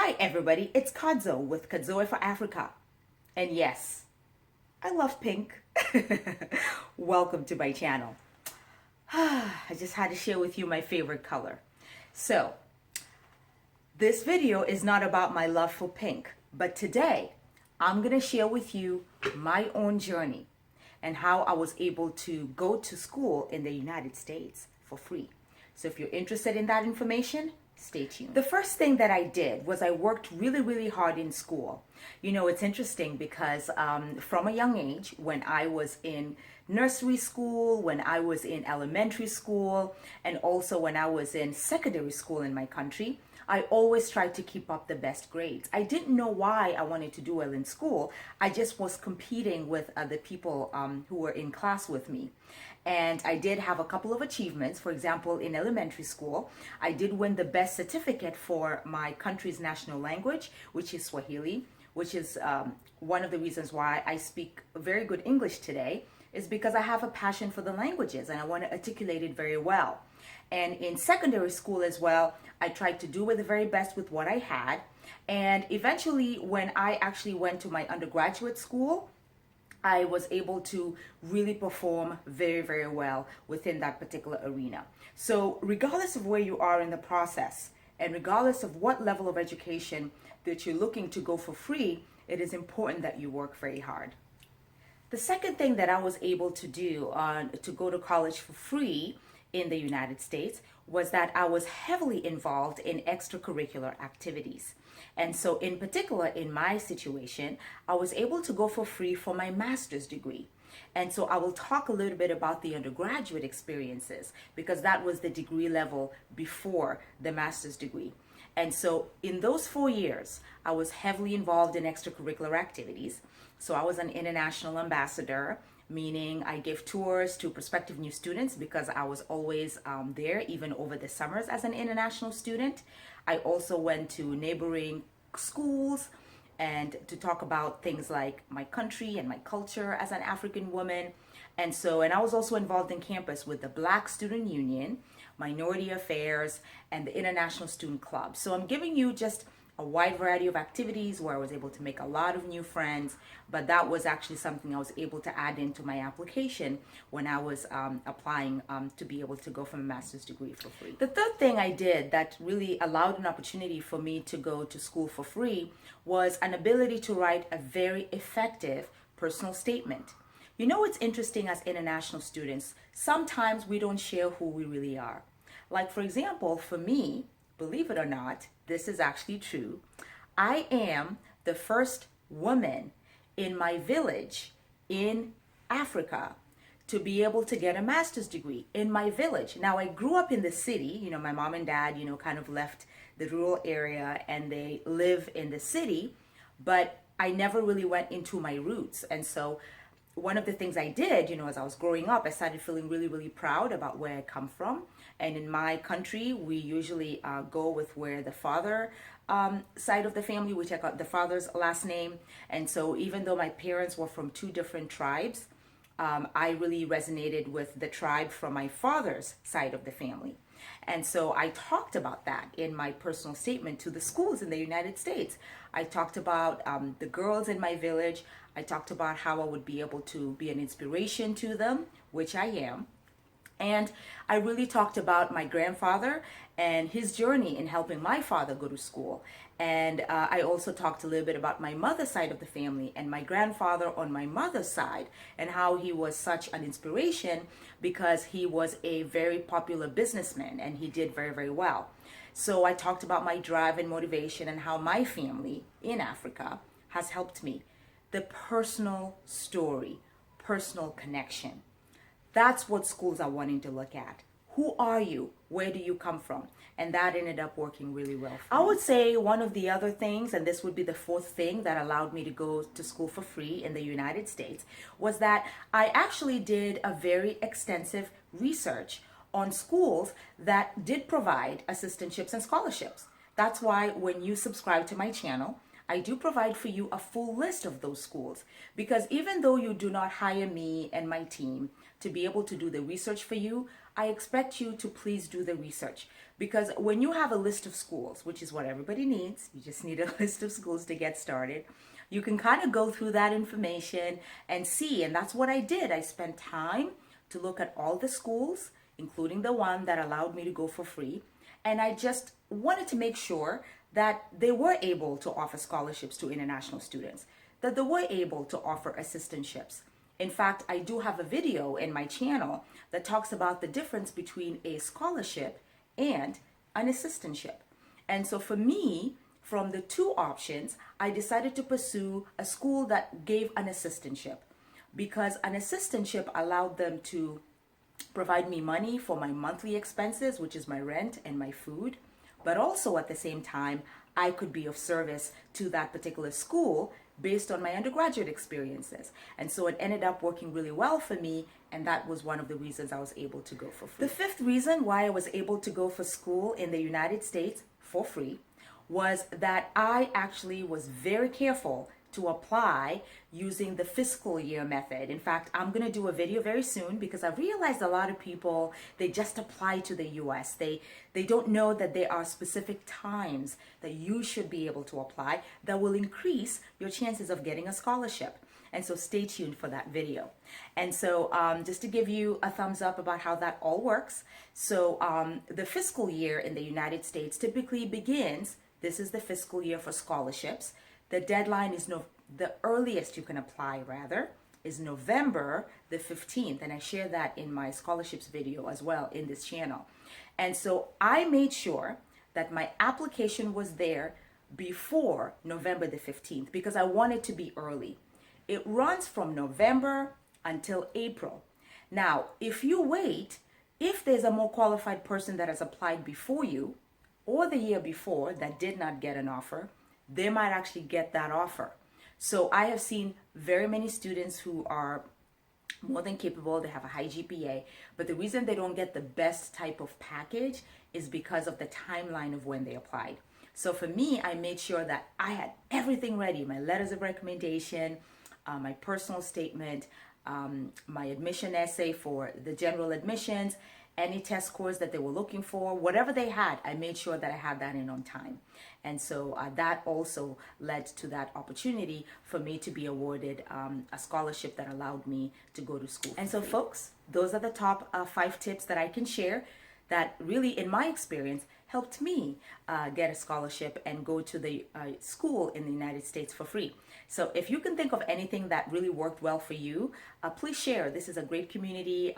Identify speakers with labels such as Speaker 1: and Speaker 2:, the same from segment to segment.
Speaker 1: Hi everybody, it's Kadzo with Kadzo for Africa. And yes, I love pink. Welcome to my channel. I just had to share with you my favorite color. So, this video is not about my love for pink, but today I'm going to share with you my own journey and how I was able to go to school in the United States for free. So if you're interested in that information, stay tuned. The first thing that I did was I worked really hard in school. You know, it's interesting because from a young age, when I was in nursery school, when I was in elementary school, and also when I was in secondary school in my country, I always tried to keep up the best grades. I didn't know why I wanted to do well in school. I just was competing with other people who were in class with me. And I did have a couple of achievements. For example, in elementary school, I did win the best certificate for my country's national language, which is Swahili, which is one of the reasons why I speak very good English today, is because I have a passion for the languages and I want to articulate it very well. And in secondary school as well, I tried to do with the very best with what I had. And eventually, when I actually went to my undergraduate school, I was able to really perform very well within that particular arena. So regardless of where you are in the process, and regardless of what level of education that you're looking to go for free, it is important that you work very hard. The second thing that I was able to do to go to college for free in the United States was that I was heavily involved in extracurricular activities. And so in particular, in my situation, I was able to go for free for my master's degree. And so I will talk a little bit about the undergraduate experiences because that was the degree level before the master's degree. And so in those 4 years, I was heavily involved in extracurricular activities. So I was an international ambassador, meaning I gave tours to prospective new students because I was always there, even over the summers as an international student. I also went to neighboring schools and to talk about things like my country and my culture as an African woman. And I was also involved in campus with the Black Student Union, Minority Affairs, and the International Student Club. So I'm giving you just a wide variety of activities where I was able to make a lot of new friends, but that was actually something I was able to add into my application when I was applying to be able to go for a master's degree for free. The third thing I did that really allowed an opportunity for me to go to school for free was an ability to write a very effective personal statement. You know, it's interesting as international students, sometimes we don't share who we really are. Like, for example, for me, believe it or not, this is actually true. I am the first woman in my village in Africa to be able to get a master's degree in my village. Now, I grew up in the city. You know, my mom and dad, kind of left the rural area and they live in the city, but I never really went into my roots. And so one of the things I did, as I was growing up, I started feeling really proud about where I come from. And in my country, we usually go with where the father side of the family, which I got the father's last name. And so even though my parents were from two different tribes, I really resonated with the tribe from my father's side of the family. And so I talked about that in my personal statement to the schools in the United States. I talked about the girls in my village. I talked about how I would be able to be an inspiration to them, which I am. And I really talked about my grandfather and his journey in helping my father go to school. And I also talked a little bit about my mother's side of the family and my grandfather on my mother's side and how he was such an inspiration because he was a very popular businessman and he did very well. So I talked about my drive and motivation and how my family in Africa has helped me. The personal story, personal connection. That's what schools are wanting to look at. Who are you? Where do you come from? And that ended up working really well for me. I would say one of the other things, and this would be the fourth thing that allowed me to go to school for free in the United States, was that I actually did a very extensive research on schools that did provide assistantships and scholarships. That's why when you subscribe to my channel, I do provide for you a full list of those schools, because even though you do not hire me and my team to be able to do the research for you, I expect you to please do the research. Because when you have a list of schools, which is what everybody needs, you just need a list of schools to get started, you can kind of go through that information and see, and that's what I did. I spent time to look at all the schools, including the one that allowed me to go for free, and I just wanted to make sure that they were able to offer scholarships to international students, that they were able to offer assistantships. In fact, I do have a video in my channel that talks about the difference between a scholarship and an assistantship. And so for me, from the two options, I decided to pursue a school that gave an assistantship, because an assistantship allowed them to provide me money for my monthly expenses, which is my rent and my food, but also at the same time, I could be of service to that particular school based on my undergraduate experiences. And so it ended up working really well for me, and that was one of the reasons I was able to go for free. The fifth reason why I was able to go for school in the United States for free was that I actually was very careful to apply using the fiscal year method. In fact, I'm going to do a video very soon because I've realized a lot of people, they just apply to the US. They don't know that there are specific times that you should be able to apply that will increase your chances of getting a scholarship. And so stay tuned for that video. And so just to give you a thumbs up about how that all works. So the fiscal year in the United States typically begins, this is the fiscal year for scholarships. The deadline is the earliest you can apply rather is November the 15th. And I share that in my scholarships video as well in this channel. And so I made sure that my application was there before November the 15th because I wanted to be early. It runs from November until April. Now, if you wait, if there's a more qualified person that has applied before you or the year before that did not get an offer, they might actually get that offer. So I have seen very many students who are more than capable, they have a high GPA, but the reason they don't get the best type of package is because of the timeline of when they applied. So for me, I made sure that I had everything ready, my letters of recommendation, my personal statement, my admission essay for the general admissions, any test scores that they were looking for, whatever they had, I made sure that I had that in on time. And so that also led to that opportunity for me to be awarded a scholarship that allowed me to go to school. And so folks, those are the top 5 tips that I can share that really, in my experience, helped me get a scholarship and go to the school in the United States for free. So if you can think of anything that really worked well for you, please share. This is a great community.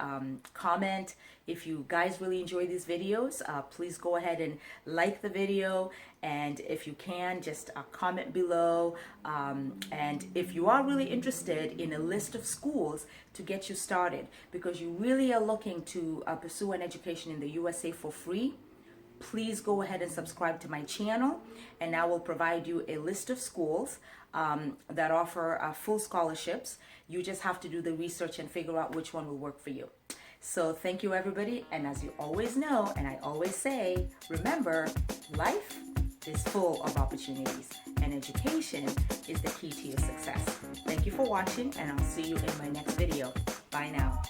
Speaker 1: Comment. If you guys really enjoy these videos, please go ahead and like the video. And if you can, just comment below. And if you are really interested in a list of schools to get you started, because you really are looking to pursue an education in the USA for free, please go ahead and subscribe to my channel, and I will provide you a list of schools that offer full scholarships. You just have to do the research and figure out which one will work for you. So thank you, everybody. And as you always know, and I always say, remember, life is full of opportunities, and education is the key to your success. Thank you for watching, and I'll see you in my next video. Bye now.